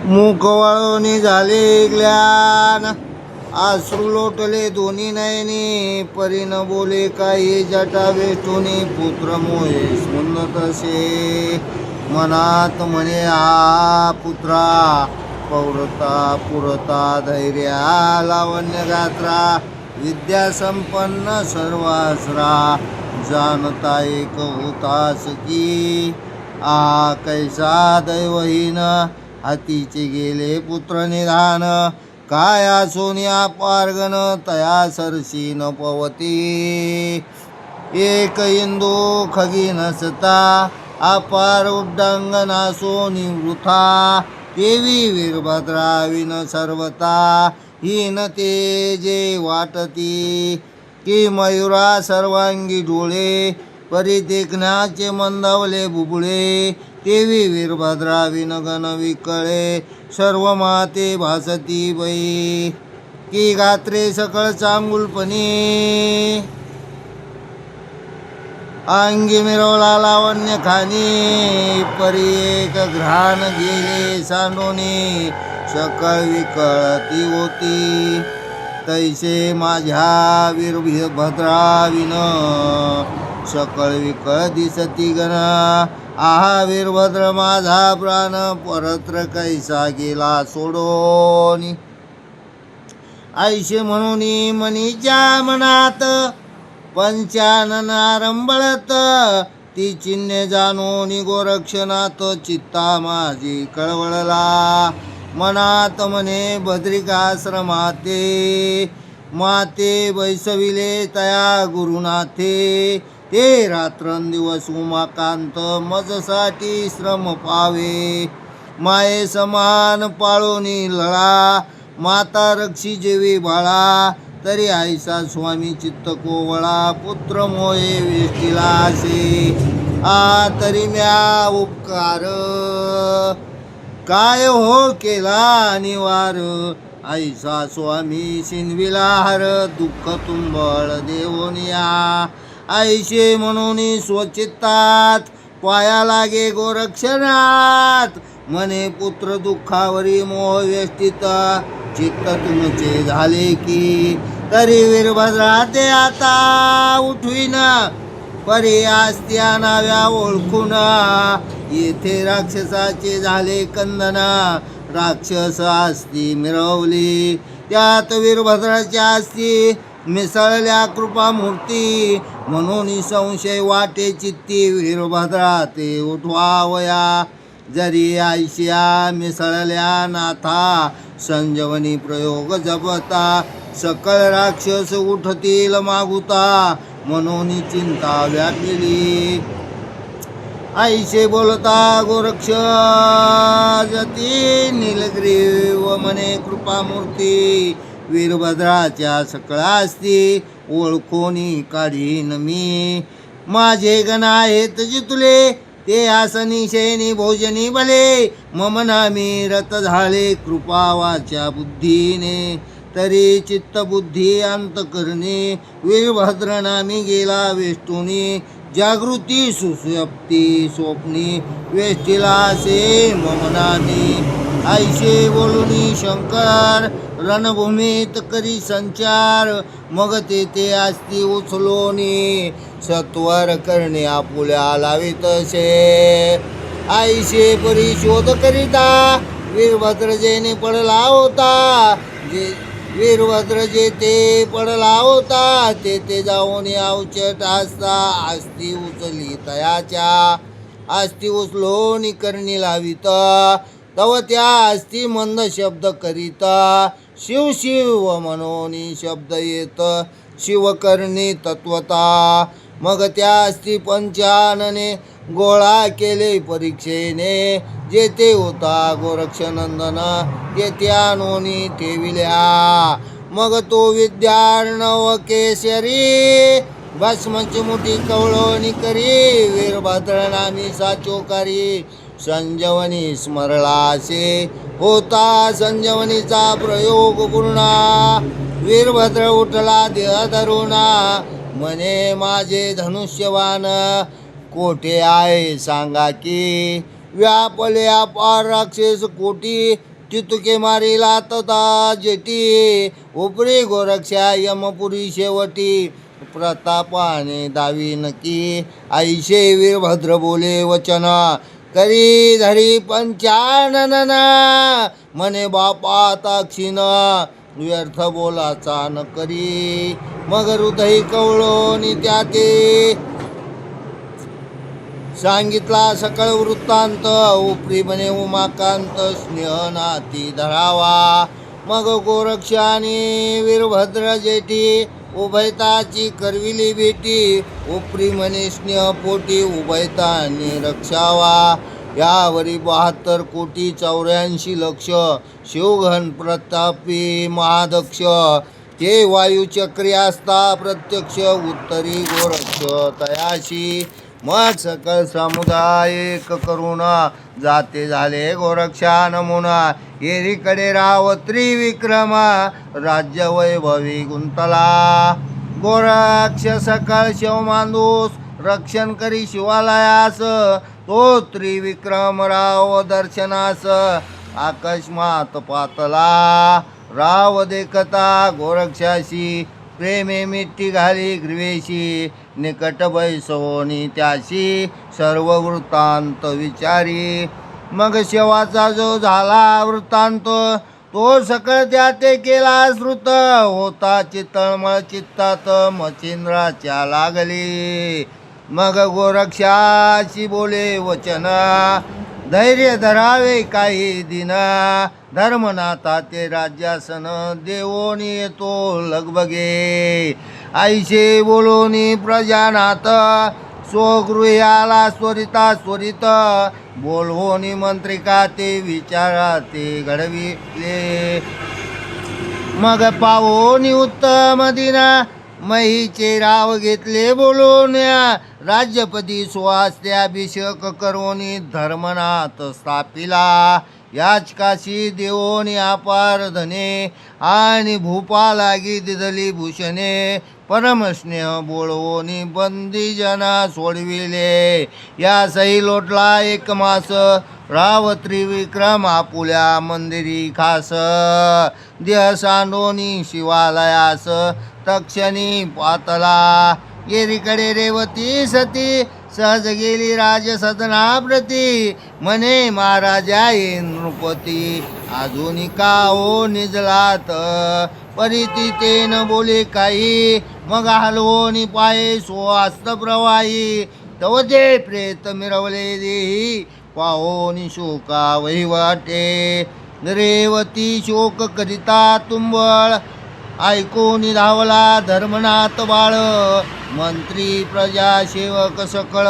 मुखवाळोनी झाले ग्ल्यान, आश्रू लोटले दोन्ही नयनी, परी न बोले काही जटा वेष्टुनी, पुत्र मोहे स्मुंद तसे, मनात म्हणे हा पुत्रा, पौरता पुरता धैर्या, लावण्य गात्रा, विद्या संपन्न सर्वासरा, जानता एक होतास की, आ कैसा दैवहीन, हातीचे गेले पुत्र निधान, काय सोनिया पारगण तया सरशी न पवती, एक इंदू खगी नसता, अपार उड्डांगना सोनी वृथा, देवी वीरभद्रा विन सर्वता, हीन ते जे वाटती, की मयुरा सर्वांगी डोळे, परी देखण्याचे मंदावले बुबुळे, देवी वीरभद्रा विनगन विकळे, सर्व माते भासती बाई, की गात्रे सकळ चांगुलपणी, अंगी मिरवला लावण्य खानी, परी एक घ्राण गेले सांडोनी, सकळ विकळती होती, तैसे माझ्या वीरभद्रा विन, सकळ विकळ दिसती गण, आहा वीरभद्र माझा प्राण, परत्र कैसा गेला सोडोनी, ऐशे म्हणून मनीच्या मनात, पंचानन आरंभळत, ती चिन्हे जाणून गोरक्षनाथ, चित्ता माझी कळवळला, मनात म्हणे बद्रिकाश्रमाते, माते बैसविले तया गुरुनाथे, ते रात्रंदिवस उमाकांत मजसाठी श्रम पावे, माये समान पाळोनी लळा, माता रक्षी जेवी बाळा, तरी आईसा स्वामी चित्त कोवळा, पुत्र मोये वेष्टीला असे, तरी म्या उपकार, काय हो केला निवार, आईसा स्वामी शिनविला हर, दुःख तुंबळ देवोनिया, ऐशे म्हणून स्वचित्तात, पाया लागे गोरक्षणात, म्हणे पुत्र दुःखावरी मोह वेष्टित, चित्त तुमचे झाले की, तरी वीरभद्रा ते आता उठवीन, परी आस्त्या नाव्या ओळखून, येथे राक्षसाचे झाले कंदन, राक्षस आस्ती मिरवली, त्यात वीरभद्राच्या आस्ती मिसळल्या कृपामूर्ती, म्हणून संशय वाटे चित्ती, वीरभद्रा ते उठवावया, जरी आयशिया मिसळल्या नाथा, संजीवनी प्रयोग जपता, सकळ राक्षस उठतील मागुता, म्हणून चिंता व्यापिली, ऐशे बोलता गोरक्ष जती, नीलग्रीव म्हणे कृपामूर्ती, वीरभद्राच्या सकळ असती, ओळखोनी काढीन मी, माझे गण आहेत जितुले, ते आसनी शयनी भोजनी भले, मम नामी रत झाले कृपा वाचा बुद्धीने, तरी चित्त बुद्धी अंतकरणे, वीरभद्र नामी गेला वेष्टुनी, जागृती सुसुप्ती स्वप्नी, वेष्टीला असे मम नामी, ऐशे बोलुनी शंकर, रणभूमीत करी संचार, मग तेथे असती उचलोनी, सत्वर करणे आपुल्या लावी तसे, ऐशे परी शोध करिता, वीरभद्र जेने पडला होता, वीरभद्र जेथे पडला होता, तेथे जाऊन अवचट असता, आस्ती उचली तयाच्या, आस्ती उचलोनी करणी लावित, तव त्या आस्ती मंद शब्द करीता, शिव शिव म्हणून शब्द येत, शिवकर्णी तत्वता, मग त्या आस्ती पंचानने गोळा केले परीक्षेने, जेथे होता गोरक्षनंदन, तेथे आणूनी ठेविल्या, मग तो विद्यार्णव केशरी, भस्मची मुठी कवळोनी करी, वीरभद्र नामी साचोकारी, संजीवनी स्मरलासे, होता संजीवनीचा प्रयोग पूर्ण, वीरभद्र उठला देह धरुणा, म्हणे माझे धनुष्यवान, कोठे आहे सांगा की, व्यापले अपार राक्षस कोटी, चितुके मारिला तथा जेटी उपरी गोरक्षा यमपुरी शेवटी प्रतापाने दावी नकी आईशे वीरभद्र बोले वचन करी धरी पंचानन म्हणे बापा ताक्षीन व्यर्थ बोलाचा न करी मग हृदय कवळोनी त्या ते सांगितला सकळ वृत्तांत उपरी म्हणे उमाकांत स्नेह नाती धरावा मग गोरक्ष आणि वीरभद्र जेठी उभयताची करविली भेटी उपरी म्हणे स्नेह पोटी उभयतानी रक्षावा यावरी 72 कोटी 84 लक्ष शिवघन प्रतापी महादक्ष ते वायुचक्री असता प्रत्यक्ष उत्तरी गोरक्ष तयाशी मग सकळ समुदाय एक करून जाते झाले गोरक्षा नमुना एरीकडे राव त्रिविक्रमा राज्य वैभवी गुंतला गोरक्ष सकळ शिव मांदूस रक्षण करी शिवालयास तो त्रिविक्रम राव दर्शनास अकस्मात पातला राव देखता गोरक्षाशी प्रेमे मिठी घाली ग्रीवेशी निकट बैसोनी त्याशी सर्व वृत्तांत विचारी मग शिवाचा जो झाला वृत्तांत तो सकळ त्या ते केला श्रुत होता चितळमळ चित्तात मच्छिंद्राच्या लागली मग गोरक्षाशी बोले वचन धैर्य धरावे काही दिन धर्मनाथा ते राज्यासन देवोनी येतो लगबगे आईशे बोलोनी प्रजानाथ स्वगृही आला स्वरिता स्वरित बोलवोनी मंत्रिका ते विचारा ते घडविले मग पावोनी उत्तम दिना महीचे राव घेतले बोलवण्या राज्यपती स्वास्थ्याभिषेक करोनी धर्मनाथ स्थापिला याचकाशी देवोनी अपार धने आणि भूपा लागी दिदली भूषणे परमस्नेह बोलवोनी बंदी जना सोडविले या सही लोटला 1 मास राव त्रिविक्रम आपुल्या मंदिरी खास देह सांडोनी शिवालयास तक्षणी पातला येरीकडे रेवती सती सहज गेली राजसदनाप्रती म्हणे महाराजा ये नृपती अजून का हो निजलात परिती ते न बोले काही मग हलवोनी पाये स्वास्त प्रवाही तव ते प्रेत मिरवले देही पाहोनी शोका वहिवाटे रेवती शोक करिता तुंबळ ऐकून धावला धर्मनाथ बाळ मंत्री प्रजा सेवक सकळ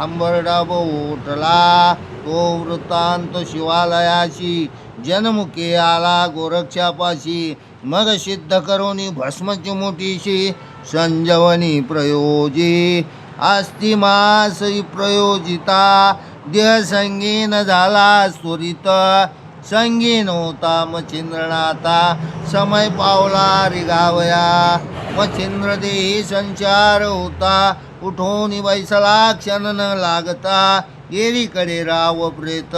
आंबरडा उठला तो वृत्तांत शिवालयाशी जनमुखे आला गोरक्षापाशी मग सिद्ध करोनी भस्म चिमुटीशी संजवनी प्रयोजी अस्ति मास प्रयोजिता देह संगीन झाला सुरित संगीन होता मच्छिंद्रनाथा समय पावला रिगावया मच्छिंद्र देही संचार होता उठून बैसला क्षण न लागता येरीकडे राव प्रेत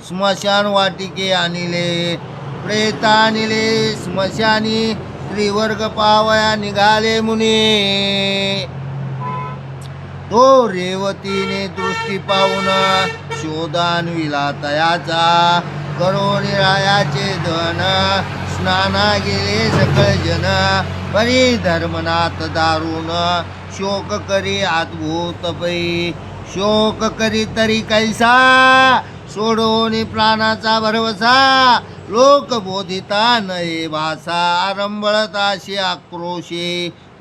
स्मशान वाटिके आणले प्रेत आणले स्मशानी त्रिवर्ग पावया निघाले मुनी तो रेवतीने दृष्टी पाहून शोधानविला तयाचा करोनी रायाचे धन स्नाना गेले सकळ जन परी धर्मनाथ दारुण शोक करी अद्भुत पै शोक करी तरी कैसा सोडोनी प्राणाचा भरवसा लोक बोधिता नये भाषा आरंभळताशी आक्रोशे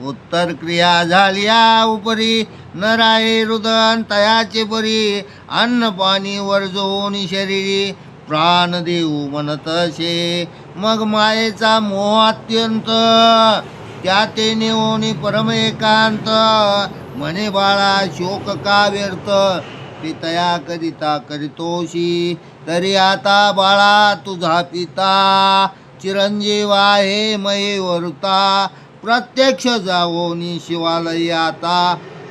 उत्तर क्रिया झाल्या उपरी नराये रुदन तयाचे परी अन्न पाणी वर्जवोनी शरीरी प्राण देऊ म्हणतसे मग मायेचा मोह अत्यंत त्या ते नेऊनी परम एकांत म्हणे बाळा शोक का व्यर्थ पितया करिता करितोशी तरी आता बाळा तुझा पिता चिरंजीव आहे मये वरुता प्रत्यक्ष जावोनी शिवालय आता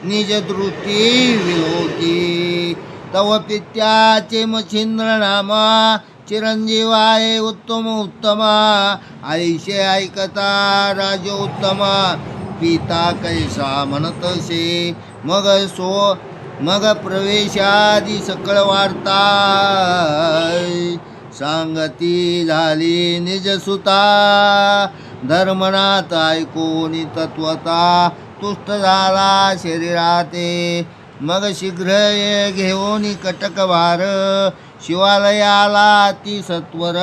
निज दृष्टी विलोकी तव पित्याचे मच्छिंद्र नाम चिरंजीव आहे उत्तम उत्तमा, आईशे ऐकता राज उत्तम, पिता कैसा म्हणतसे मग प्रवेशादी सकळ वार्ता, सांगती झाली निजसुता, धर्मनाथ ऐकून तत्वता, तुष्ट झाला शरीराते, मग शीघ्र ये घेऊन कटकभार, शिवालयाला ती सत्वर,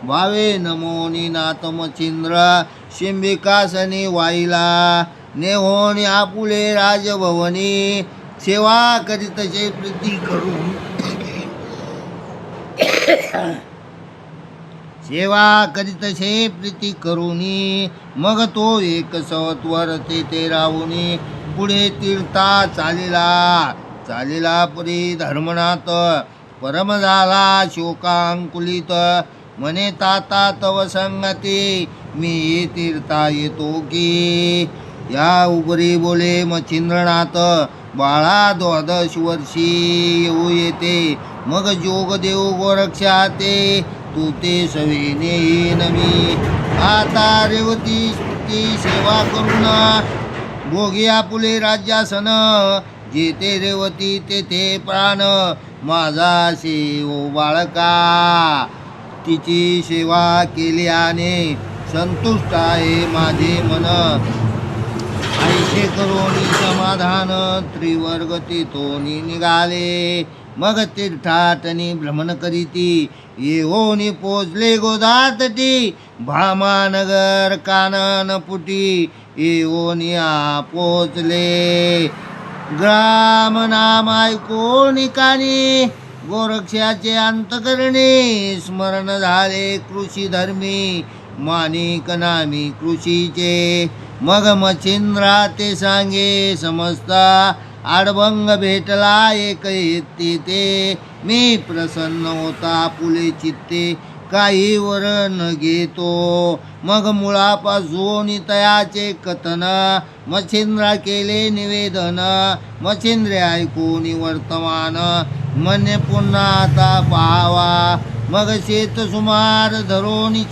भावे नमोनी नाथ मच्छिंद्र, शिंबिकासनी वाईला, नेहोनी आपुले राजभवनी, सेवा करीतसे प्रीती करून, सेवा करीतसे प्रीती करुनी, मग तो एक सवत्वर तेथे राहुनी, पुढे तीर्था चालिला पुरी धर्मनाथ, परम झाला शोकांकुलित, म्हणे ताता तव संगती, मी तीर्था येतो की. या उपरी बोले मच्छिंद्रनाथ, बाळा 12 वर्षी येऊ येते, मग जोग देव गोरक्षा ते, तू ते सवेने नवी, आता रेवती ती सेवा करून, भोगी आपुले राज्यासन, जेथे रेवती तेथे प्राण, माझा सेवो बाळका, तिची सेवा केल्याने संतुष्ट आहे माझे मन, ऐसे करोनी समाधान, त्रिवर्ग तिथोनी निघाले, मग तीर्थाटनी भ्रमण करीती, येऊनी पोचले गोदातटी, भामानगर काननपुटी, येऊनी पोचले, ग्राम नाम ऐकून कानी, गोरक्षाचे अंतकरणे, स्मरण झाले कृषी धर्मी, माणिक नामी कृषीचे, मग मच्छिंद्रा ते सांगे समजता, आडभंग भेटला एक येते, मी प्रसन्न होता पुले चित्ते, काही वर न घेतो, मग मुळापासून तयाचे कथन, मच्छिंद्रा केले निवेदन, मच्छिंद्रे ऐकून वर्तमान, मने पुन्हा आता पाहावा, मग शेत सुमार धरोनी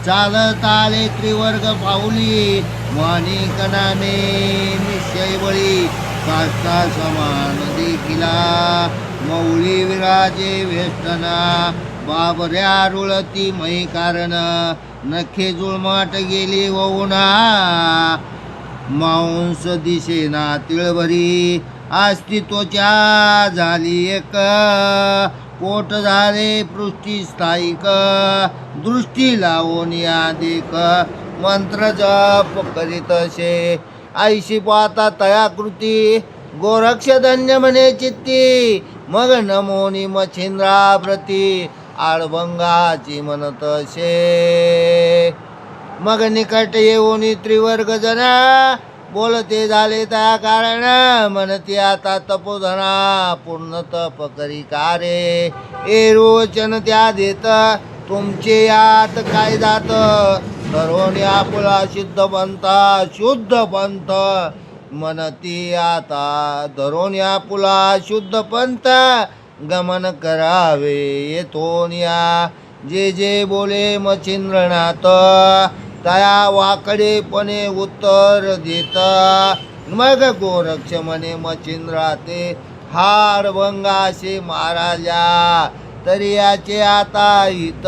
चालत आले त्रिवर्ग पाऊली, माणिक नामे निश्चय बळी, काष्टा समान देखिला, मौळी विराजे वेष्टना, बाबऱ्या रुळती मै कारण, नखे जुळमाट गेली वहुना, मांस दिसेना तिळभरी, अस्तित्वच्या झाली एक, पोट झाले पृष्ठी स्थायिक, दृष्टी लावून या देख, मंत्र जप करीतसे, ऐशी पाता तया कृती, गोरक्ष धन्य म्हणे चित्ती, मग नमोनी मच्छिंद्रा प्रती, आडभंगाची म्हणतसे, मग निकट येऊन त्रिवर्ग जन, बोलते झाले त्या कारण, म्हणते आता तपोधना पूर्ण तप करी कारे, ए रोचन त्या देत, तुमचे यात काय जात, धरोणी आपुला शुद्ध पंथ, म्हणती आता धरोणी आपुला शुद्ध पंथ, गमन करावे येतोनिया, जे जे बोले मच्छिंद्रनाथ, तया वाकडेपणे उत्तर देत, मग गोरक्ष म्हणे मच्छिंद्रा ते, हाड भंगाशे महाराजा, तरी याचे आता हित,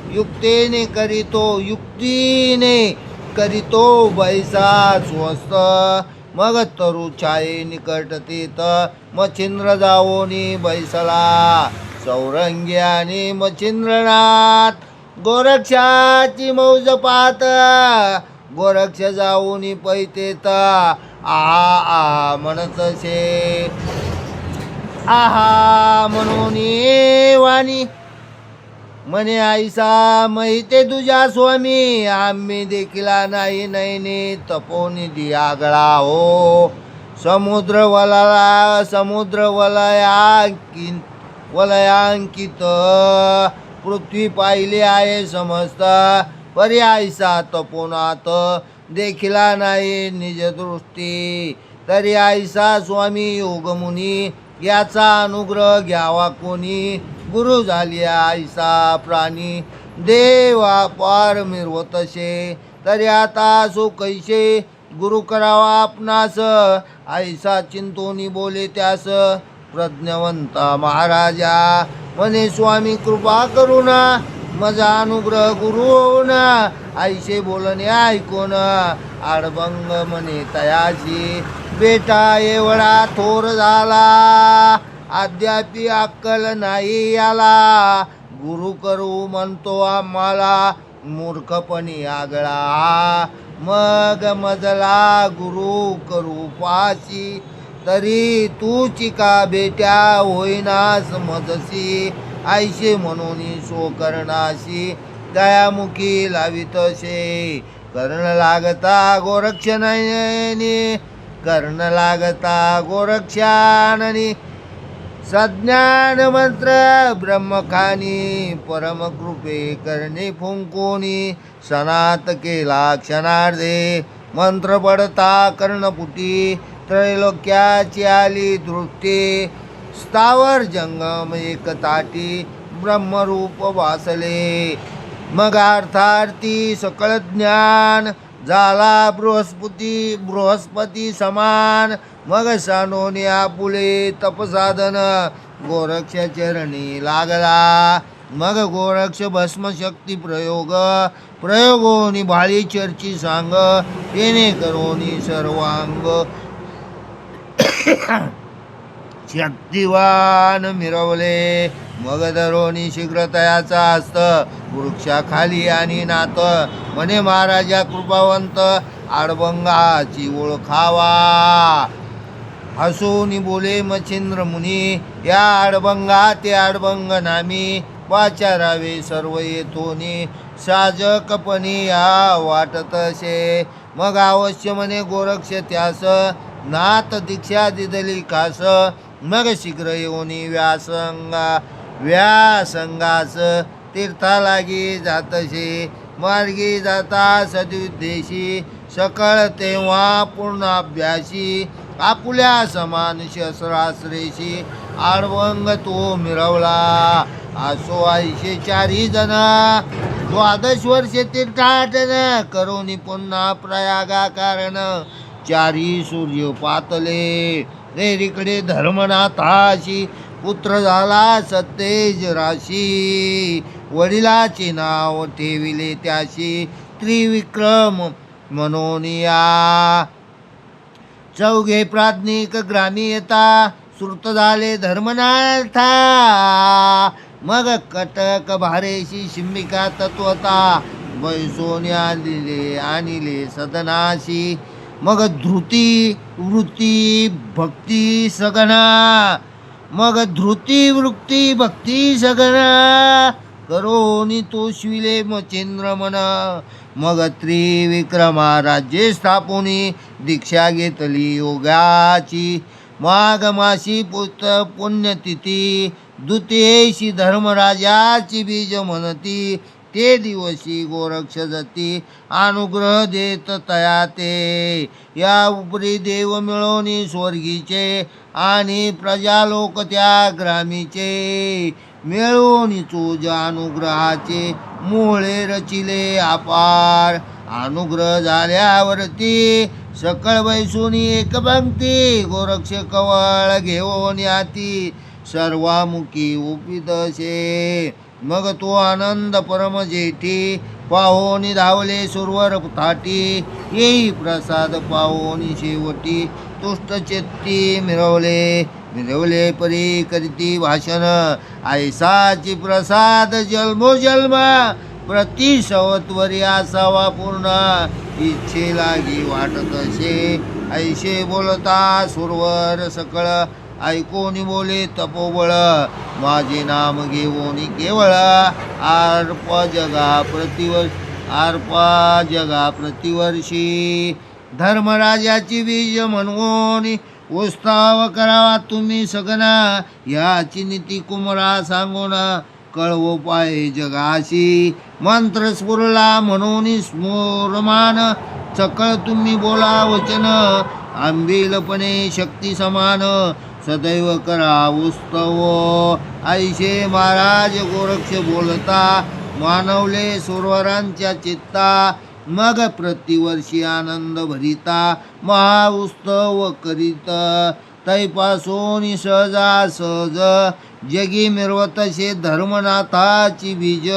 युक्तीने करीतो बैसा स्वस्त, मग तरु छाये निकटतीत, मच्छिंद्र जावोनी बैसला, सौरंगी आणि मच्छिंद्रनाथ, गोरक्षाची मौज पाहत, गोरक्ष जाऊनी पैतेत, आहा म्हणतसे, आहा म्हणून वाणी, म्हणे ऐसा महिते तुझ्या स्वामी, आम्ही देखिला नाही नैने तपोनिधी आगळा हो, समुद्र वलयांकित, पृथ्वी पाहिली आहे समस्त, परी ऐसा तपोनात, देखिला नाही निज दृष्टी, तरी ऐसा स्वामी योगमुनी, याचा अनुग्रह घ्यावा कोणी, गुरु झाली आईसा प्राणी. देवा पार मिरवतसे तरी आता सो कैसे, गुरु करावा आपणास आईसा चिंतोनी बोले त्यास. प्रज्ञवंता महाराजा म्हणे स्वामी कृपा करुणा, माझा अनुग्रह गुरु होऊन आईशे बोलणे ऐकून. आडबंग म्हणे तयाशी बेटा एवढा थोर झाला, अद्यापी अक्कल नाही याला. गुरु करू म्हणतो आम्हाला मूर्खपणी आगळा. मग मजला गुरु करू पाशी, तरी तूची का बेट्या होईनास मजसी. आईशे म्हणून सो करणाशी, दयामुखी लावितसे. कर्ण लागता गोरक्षणनी, कर्ण लागता गोरक्षाननी. सज्ञान मंत्र ब्रह्मखानी, परमकृपे करणे फुंकोनी. सनात केला क्षणार्धे, मंत्र पडता कर्णपुटी. त्रैलोक्याची आली दृष्टी, स्थावर जंगम एक ताटी. ब्रह्मरूप वासले मग अर्थार्थी सकळ ज्ञान. झाला बृहस्पती समान, मग सानोनी आपुले तपसाधन. गोरक्ष चरणी लागला, मग गोरक्ष भस्म शक्ती प्रयोग. प्रयोगोनी भाळी चर्ची सांग, येणे करोनी सर्वांग. शक्तिवान मिरवले मग धरोनी शीघ्र तयाचा हस्त. वृक्षाखाली आणि नात म्हणे महाराजा कृपावंत, आडबंगाची ओळखावा. हसूनी बोले मच्छिंद्र मुनी, या आडबंगा ते आडबंग नामी. वाचारावे सर्व येथोनी, साजकपणी या वाटतसे. मग अवश्य म्हणे गोरक्ष त्यास, नाथ दीक्षा दिदली कास. मग शीघ्र येऊनी व्यासंगास, तीर्था लागी जातसे. मार्गी जाता सद्विद्देशी, सकळ तेव्हा पूर्ण अभ्यासी. आपुल्या समान शस्त्रास्त्रेशी, आडवंग तो मिरवला. असो आईशे चारी जण, 12 वर्षे तीर्थाटन. करोनी पुन्हा प्रयागा कारण, चारी सूर्य पातले. रेरीकडे धर्मनाथाशी, पुत्र झाला सतेज राशी. वडिलाचे नाव ठेविले त्याशी, त्रिविक्रम मनोनिया. चौघे प्राज्ञिक ग्रामी येता, श्रुत झाले धर्मनाथा. मग कटक भारेशी शिंबिका तत्वता, बैसोनी आणिले सदनाशी. मग धृती वृत्ती भक्ती सगना, मग धृती वृत्ती भक्ती सगना. करोनी तोषविले मच्छिंद्र मन. मग त्रिविक्रमा राज्ये स्थापुनी, दीक्षा घेतली योगाची. माघ मासी पुण्यतिथी, द्वितीयेशी धर्मराजाची बीज म्हणती. ते दिवशी गोरक्ष जती, अनुग्रह देत तया ते. या उपरी देव मिळवणी स्वर्गीचे, आणि प्रजालोक त्या ग्रामीचे. मिळवणी चोज अनुग्रहाचे, मोळे रचिले अपार. अनुग्रह झाल्यावरती सकळ बैसूनी एक पंक्ती. गोरक्ष कवळ घेऊन हाती, सर्वामुखी उपितसे. मग तो आनंद परम जेठी, पाहोनी धावले सुरवर थाटी. येई प्रसाद पाहोनी शेवटी, तुष्ट चेत्ती मिरवले परी करीती भाषण. ऐसाची प्रसाद जन्मोजन्म, प्रति सवत्वरी असावा पूर्ण. इच्छे लागी वाटत असे, ऐशे बोलता सुरवर सकळ. ऐकोनी बोले तपोबळ, माझे नाम घेवोनी केवळ. आर्प जगा प्रतिवर्षी, धर्मराजाची बीज म्हणून. उत्साव करावा तुम्ही सगना, याची नीती कुमरा सांगून. कळवो पाय जगाशी, मंत्र स्फुरला म्हणून स्मोरमान. सकळ तुम्ही बोला वचन, आंबीलपणे शक्ती समान. सदैव करा उत्सव. ऐशे महाराज गोरक्ष बोलता मानवले सुरवरांच्या चित्ता. मग प्रतिवर्षी आनंद भरिता महाउत्सव करीत. तैपासून सहजासहज जगी मिरवतसे धर्मनाथाची बीज.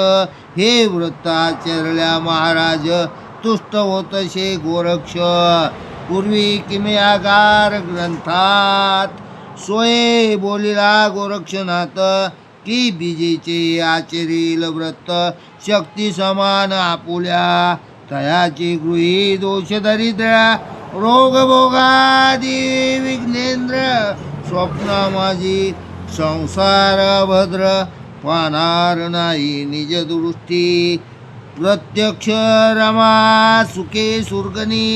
हे व्रत आचरल्या महाराज तुष्ट होतसे गोरक्ष. पूर्वी किमयागार ग्रंथात सोये बोलिला गोरक्षनाथ. की बीजेचे आचरील व्रत शक्ती समान आपुल्या. तयाचे गृही दोष दरिद्र रोग भोगादी विघ्नेंद्र. स्वप्न माझी संसार भद्र पाहणार नाही निज दृष्टी. प्रत्यक्ष रमा सुखे सुरगणी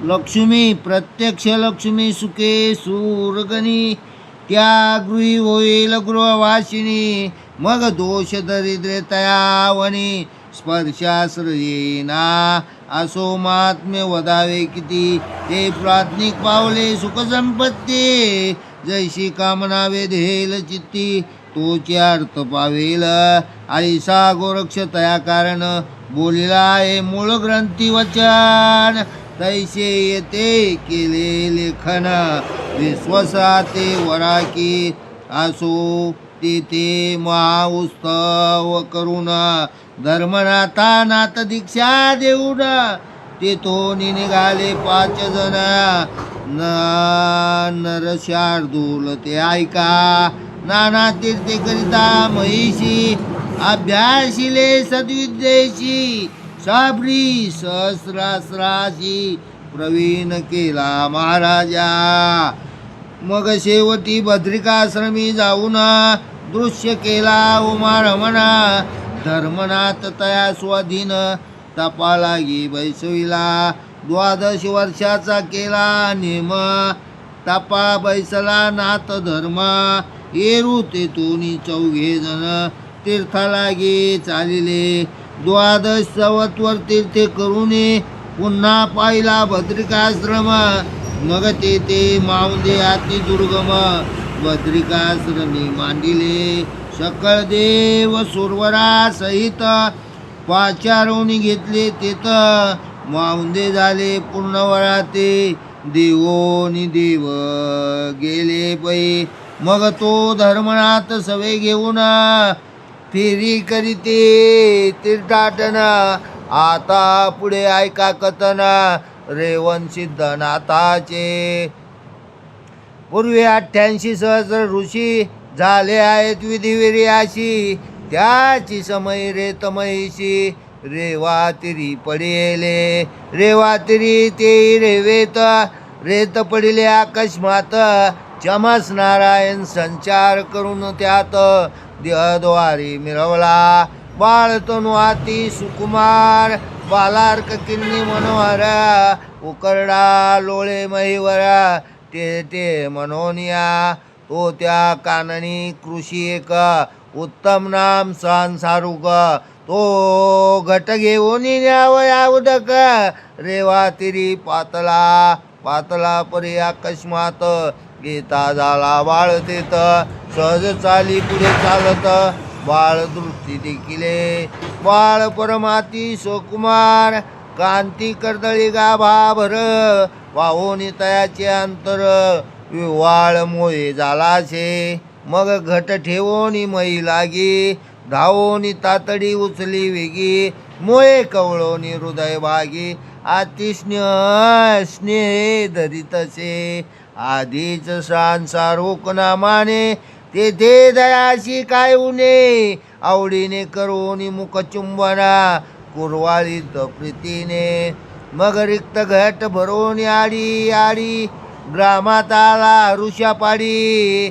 लक्ष्मी. प्रत्यक्ष लक्ष्मी सुखे सुरगणी. त्या गृही होईल गृहवासिनी. मग दोष दरिद्रे तयावनी. स्पर्शाश्रयेना असो महात्म्य वदावे किती. ते प्राथमिक पावले सुख संपत्ती. जैशी कामना वेधेल चित्ती तोचे अर्थ पावेल. ऐसा गोरक्ष तया कारण बोलिला हे मूळ ग्रंथी वचन. तैसे येते केले लेखन विश्वसाते वराकी. असो तेथे महाउत्सव करून धर्मनाथा नाथ दीक्षा देऊन. तेथून निघाले 5 जण नरशार्दूल ते ऐका. नाना तीर्थे करिता महिषी अभ्यासिले सद्विद्येशी. साबरी सहस्राशी प्रवीण केला महाराजा. मग शेवटी बद्रिकाश्रमी जाऊन दृश्य केला उमा रमणा. धर्मनाथ तया स्वाधीन तपा लागी बैसविला. 12 वर्षाचा केला नेम तपा बैसला नाथ धर्म. येरू तेथून 4 जण तीर्थालागी चालिले. 12 संवत्सर तीर्थे करून पुन्हा पाहिला बद्रिकाश्रम. मग तेथे माऊंदे अति दुर्गम बद्रिकाश्रमी मांडिले. सकळ देव सुरवरा सहित पाचारवणी घेतले तेथ. माऊंदे झाले पूर्णवराते देवोनी देव गेले पै. मग तो धर्मनाथ सवे घेऊन फेरी करीते तीर्थाटन. आता पुढे ऐका कथन रेवण सिद्धनाथाचे. पूर्वी 88 सहस्र ऋषी झाले आहेत विधिविरी अशी. त्याची समय रेतमयीशी रेवातिरी पडेले. रेवातिरी ते रेवेत रेत पडिले अकस्मात. चमस नारायण संचार करून त्यात देहद्वारी मिरवला. बाळतनु अति सुकुमार बालार्क किन्नी मनोहर. उकरडा लोळे महिवर ते ते मनोनिया. तो त्या काननी कृषी एक उत्तम नाम सांसारुग. तो घट घेऊन न्यावया उदक रेवातिरी पातला. पातला परी अकस्मात गीता झाला बाळ तेथ. सहज चाली पुढे चालत बाळ दृष्टी देखिले. बाळ परमाती सुकुमार कांती कर्दळी गाभा भर. वाहोनी तयाचे अंतर विवाळ मोये झालाशे. मग घट ठेवोनी मई लागी. धावोनी तातडी उचली वेगी. मोये कवळोनी हृदय भागी. अतिस्नेह स्नेह धरितसे. आधीच सांसारोक नामाने तेथे दयाशी काय उने. आवडीने करोनी मुखचुंबना कुरवाळीत प्रीतीने. मग रिक्त घट भरोनी आडी आडी ग्रामात आला हरुषा पाडी.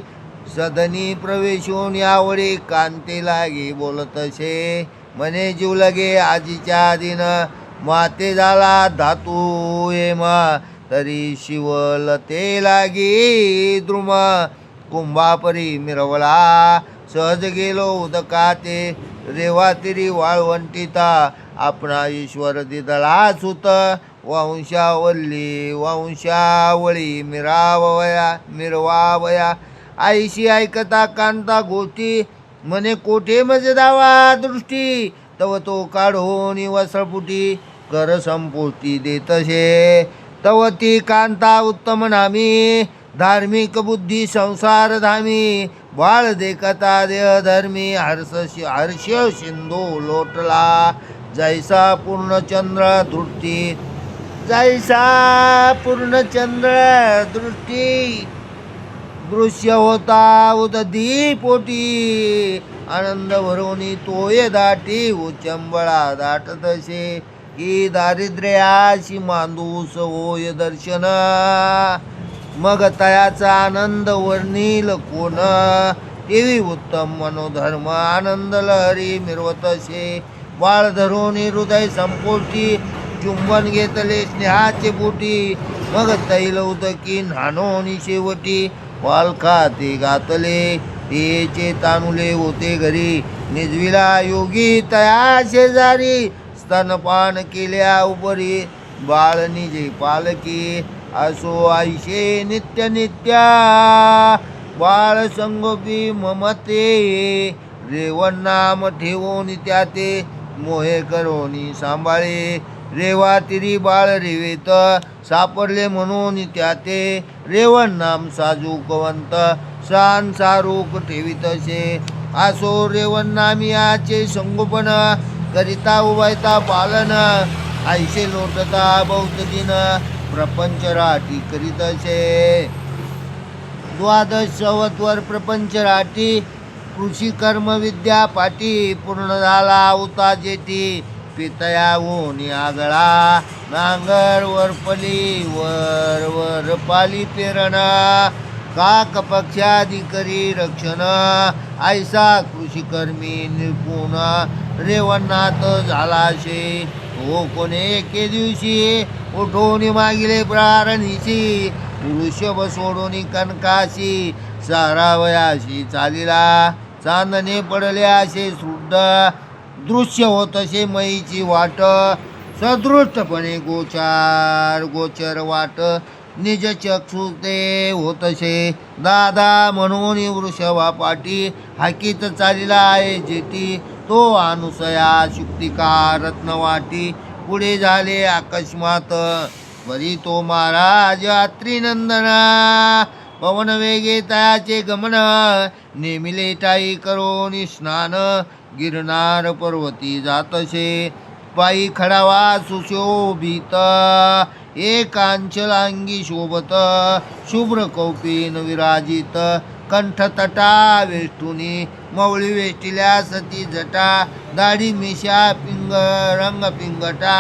सदनी प्रवेशून आवडे कांते लागे बोलतसे. म्हणे जीव लगे आजीच्या दिन माते झाला धातू हेम. तरी शिवलते लागी द्रुम कुंभापरी मिरवला. सहज गेलो उदकाते रेवातिरी वाळवंटिता. आपणा ईश्वर दिदला सुत वंशावल्ली वंशावळी मिरवावया आईशी ऐकता कांता गोष्टी म्हणे कोठे मज दावा दृष्टी तव तो काढून वसळपुटी कर संपोटी देतशे तव ती कांता उत्तम नामी धार्मिक बुद्धी संसार धामी बाळ देखता देह धर्मी हर्ष सिंधू लोटला जैसा पूर्णचंद्र दृष्टी जैसा पूर्णचंद्र दृष्टी दृश्य होता उदधी पोटी आनंद भरवणी तोय दाटी उचंबळा दाटतसे ही दारिद्र्याशी मांदूस होय दर्शन मग तयाचा आनंद वर्णील कोण देवी उत्तम मनोधर्म आनंद लहरी मिरवतसे बाळ धरून हृदय संपोटी चुंबन घेतले स्नेहाचे बोटी मग तैल उदकी न्हाणोनी शेवटी वालखा ते गातले तेचे तानुले होते घरी निजविला योगी तया शेजारी स्तनपान केल्या उपरी बाळ निजे पालकी असो आईशे नित्य नित्या बाळ संगोपी ममते रेवण नाम ठेवून त्याते मोहे करोनी सांभाळे रेवा तिरी बाळ रेवेत सापडले म्हणून त्याते रेवण नाम साजूकवंत शान सारूक ठेवितसे असो रेवण नामियाचे संगोपन करिता उभायता पालन आईशे लोटता बौद्ध दिन प्रपंच राठी करीतसे द्वादश सवत्वर प्रपंच राठी कृषी कर्म विद्या पाठी पूर्ण झाला होता जेठी पितया ओनी आगळा नांगर वरपली वर पाली पेरण काक पक्षादी करी रक्षण ऐसा कृषी कर्मी निपुण रेवणात झाला शे हो कोणे एके दिवशी उठून मागिले प्रारणीशी वृषभ सोडून कनकाशी सारावयाशी चालिला चांदणे पडले असे शुद्ध दृश्य होतसे मईची वाट सदृष्टपणे गोचर वाट निज चक्षु ते होतसे दादा म्हणून वृषभा पाठी हाकीत चालिला आहे जेटी तो अनुसया शुक्तिका रत्नवाटी पुढे झाले अकस्मात वरी तो महाराज अत्रिनंदना पवन वेगे तयाचे गमन नेमिले टाई करोनी स्नान गिरनार पर्वती जातसे पायी खडावा सुशोभित एकांचलांगी शोभत शुभ्र कौपीन विराजित कंठतटा वेष्टुनी मवळी वेष्टिल्या सती जटा दाढी मिशा रंग पिंगटा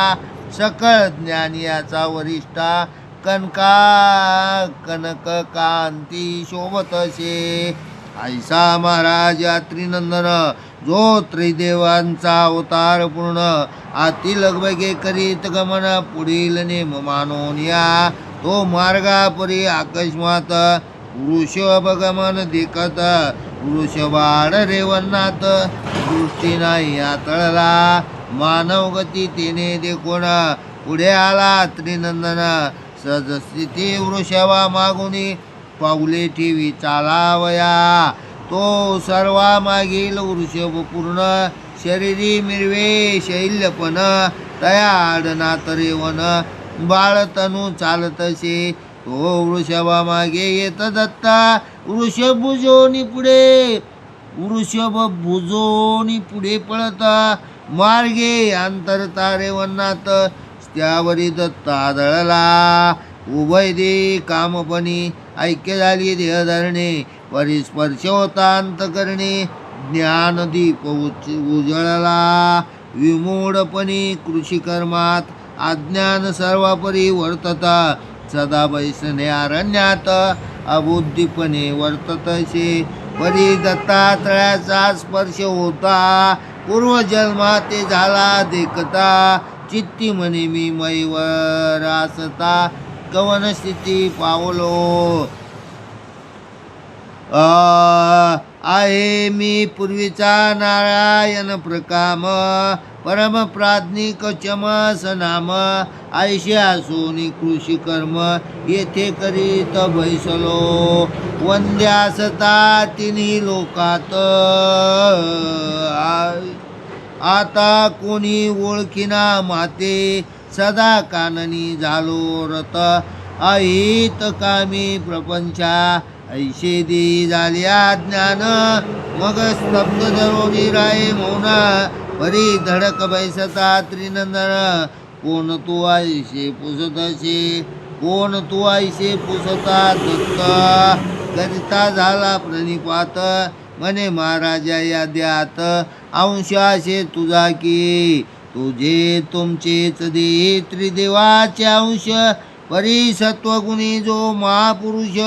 सकळ ज्ञानियाचा वरिष्ठा कनक कांती शोभतसे ऐसा महाराज त्रिनंदन जो त्रिदेवांचा अवतार पूर्ण आती लगबगे करीत गमन पुढील नेम मानोनिया तो मार्गापरी अकस्मात वृषभ गमन देखत वृषभाड रेवणात दृष्टी नाही आतळला मानव गती तेने देखून पुढे आला त्रिनंदन सजस्थिती वृषभा मागुनी पाऊले ठेवी चालावया तो सर्वा मागील वृषभ पूर्ण शरीरी मिरवे शैल्यपण तया आडनात रेवण बाळतनु चालतसे तो वृषभा मागे येत दत्ता वृषभ भुजोनी पुढे पळत मार्गे अंतरता रेवणात त्यावरी दत्ता आदळला उभय दे कामपणी ऐक्य झाली देहधरणे परिस्पर्श होता अंतकरणे ज्ञानदीप उजळला विमूढपणी कृषीकर्मात अज्ञान सर्वापरी वर्तता सदा बैसने अरण्यात अबुद्धीपणे वर्ततसे परी दत्तात्रयाचा स्पर्श होता पूर्वजन्मात ते झाला देखता चित्ती म्हणे मी मैवर आसता कवन स्थिती पावलो आहे मी पूर्वीचा नारायण प्रकाम परम प्राज्ञिक चमस नाम आयशे असोनी कृषी कर्म येथे करीत बैसलो वंद्यासता तिन्ही लोकात आता कोणी ओळखीना माते सदा काननी झालो रत अहित कामी प्रपंचा ऐशे दे झाल्या ज्ञान मग स्तब्ध धरोनी राय मौन परी धडक बैसता त्रिनंदन कोण तू ऐशे पुसतसे कोण तू ऐशे पुसता दत्त करिता झाला प्रणिपात म्हणे महाराजा या द्यात अंशाशे तुझा की तुझे तुमचेच दे त्रिदेवाचे अंश परी सत्वगुणी जो महापुरुष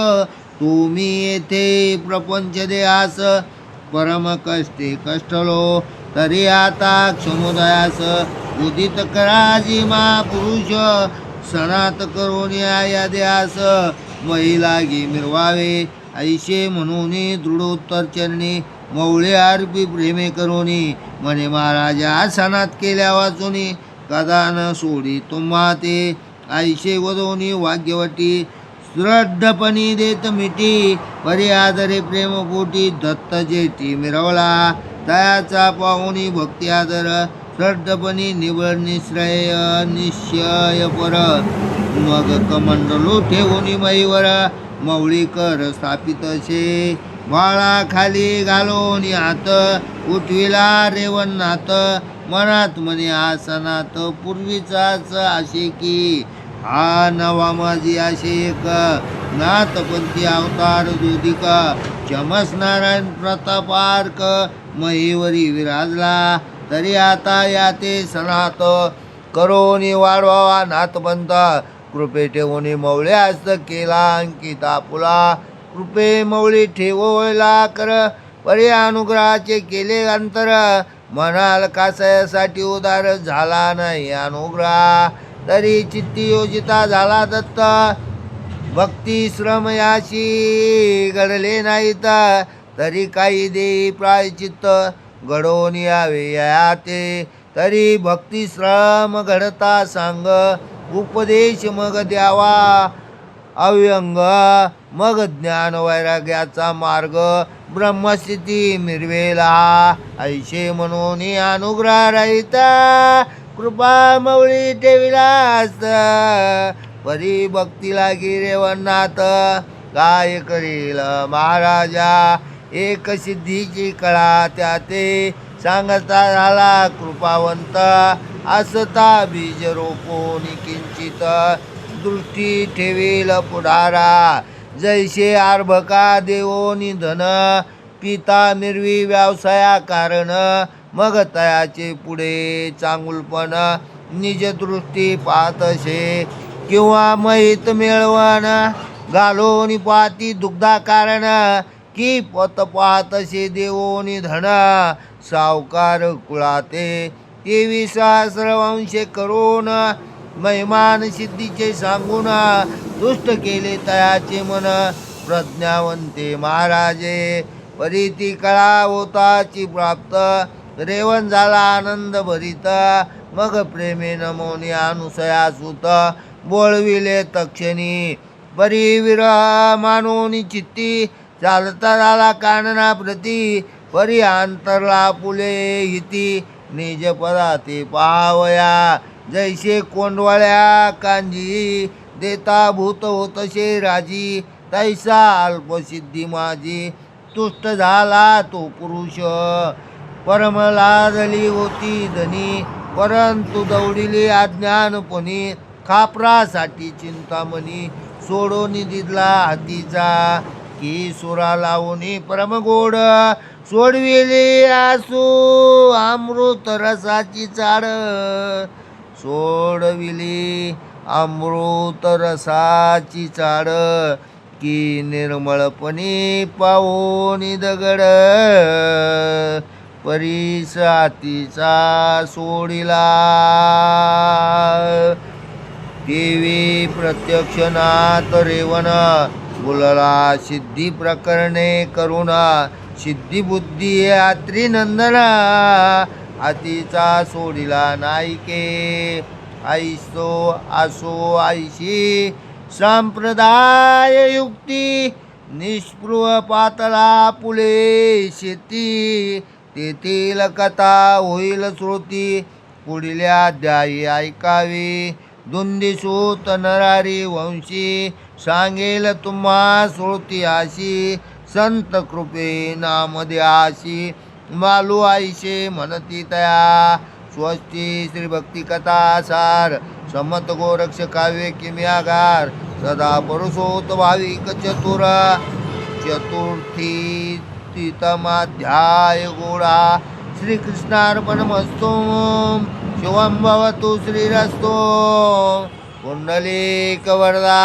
तुम्ही येथे प्रपंच देहास परम कष्टे कष्टलो तरी आता क्षमोदयास उदित कराजी महापुरुष सणात करून या देहास महिलागी मिरवावे ऐशे म्हणून दृढोत्तर चरणी मौळे आरपी प्रेमे करोनी म्हणे महाराजा सणात केल्या वाचुनी कदा न सोडी तुम्हा ते ऐशे वदोनी वाग्यवटी श्रद्धपणी देत मिठी परी आदरे प्रेमपोटी दत्त जेठी मिरवला तयाचा पाहुणी भक्ती आदर श्रद्धपणी निवड निश्रय निश्चय पर मग कमंडलो ठेवून मईवर मौळी कर स्थापित शे बाळा खाली घालून हात उठविला रेवणात मनात म्हणे आसनात पूर्वीचाच आशे की हा नवा माझी आशे एक नाथपंथी अवतार दुधिक चमस नारायण प्रतापार्क महीवरी विराजला तरी आता या ते सणात करोनी वाढवावा नाथपंथ कृपे ठेवून मौळे हस्त केला अंकिता फुला कृपे मौळी ठेवला कर परी अनुग्रहाचे केले अंतर म्हणाल कासयासाठी उदार झाला नाही अनुग्रह तरी चित्ती योजिता झाला दत्त भक्ती श्रम याशी घडले नाहीत तरी काही देई प्रायचित्त घडवून यावे या ते तरी भक्ती श्रम घडता सांग उपदेश मग द्यावा अव्यंग मग ज्ञान वैराग्याचा मार्ग ब्रह्मस्थिती मिरवेला ऐशे म्हणून अनुग्रह रहिता कृपा मौळी ठेविलास परी भक्ती लागी रेवणात काय करील महाराजा एक सिद्धीची कळा त्या ते सांगता झाला कृपावंत असता बीज रोपोनी किंचित दृष्टी ठेवील पुढारा जैसे आर्भका देवोनी धन पिता मिरवी व्यवसाया कारण मग तयाचे पुढे चांगुलपण निज दृष्टी पाहतसे किंवा महित मिळवण घालोनी पाती दुग्धा कारण की पत पाहतसे देवोनी धन सावकार कुळाते 23 सहस्रवंश करून महिमान सिद्धीचे सांगून दुष्ट केले तयाचे मन प्रज्ञावंते महाराजे परीती कळा होताची प्राप्त रेवण झाला आनंद भरित मग प्रेमे नमोनी अनुसया सुत बोळविले तक्षणी परी विरह मानोनी चित्ती चालता झाला कानना प्रती परी अंतरला पुले हिती निज पदाते पावया जैसे कोंडवळ्या कांजी देता भूत होतसे राजी तैसा अल्पसिद्धी माझी तुष्ट झाला तो पुरुष परम लाजली होती धनी परंतु दौडिली अज्ञानपणी खापरासाठी चिंतामणी सोडून दिला हातीचा की सुरा लावून परम गोड सोडविली आसू अमृत रसाची चाड सोडविली अमृत रसाची चाड की निर्मळपणी पाहून दगड परीस हातीचा सोडिला देवी प्रत्यक्षनाथ रेवण बोलला सिद्धी प्रकरणे करुणा सिद्धी बुद्धी यात्री नंदना हातीचा सोडिला नाईके आईसो आसो आईशी संप्रदाय युक्ती निष्पृह पातळा पुले शेती तेथील कथा होईल श्रुती पुढल्या अध्यायी ऐकावी दुंदिसूत नरारी वंशी सांगेल तुम्हा श्रुती अशी संत कृपे नाम द्याशी मालू आईशे म्हणती तया स्वस्ती श्री भक्ती कथा सार समत गोरक्ष काव्य किम्यागार सदा परुषोत भाविक चतुर चतुर्थी तितमाध्याय गोडा श्रीकृष्णार्पणमस्तु शिवं भवतु श्रीरस्तु पुंडलिक वरदा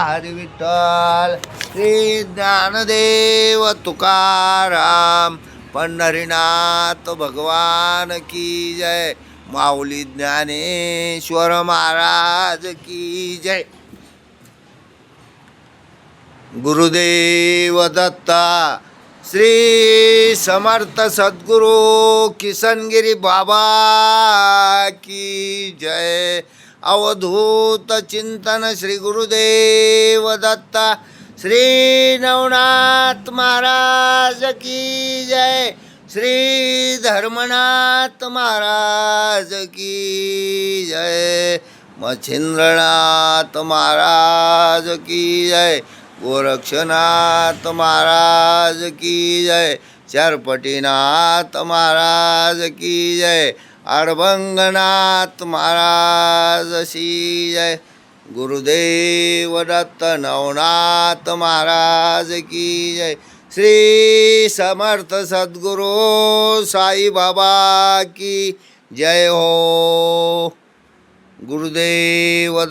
हरी विठ्ठल श्री ज्ञानदेव तुकाराम पंढरीनाथ भगवान की जय माऊली ज्ञानेश्वर महाराज की जय गुरुदेव दत्ता श्री समर्थ सद्गुरु किसनगिरी बाबा की जय अवधूत चिंतन श्री गुरुदेव दत्ता श्री नवनाथ महाराज की जय श्री धर्मनाथ महाराज की जय मच्छिंद्रनाथ महाराज की जय गोरक्षनाथ महाराज की जय चरपटीनाथ महाराज की जय अडभंगनाथ महाराज की जय गुरुदेव दत्त नवनाथ महाराज की जय श्री समर्थ सद्गुरु साई बाबा की जय हो गुरुदेव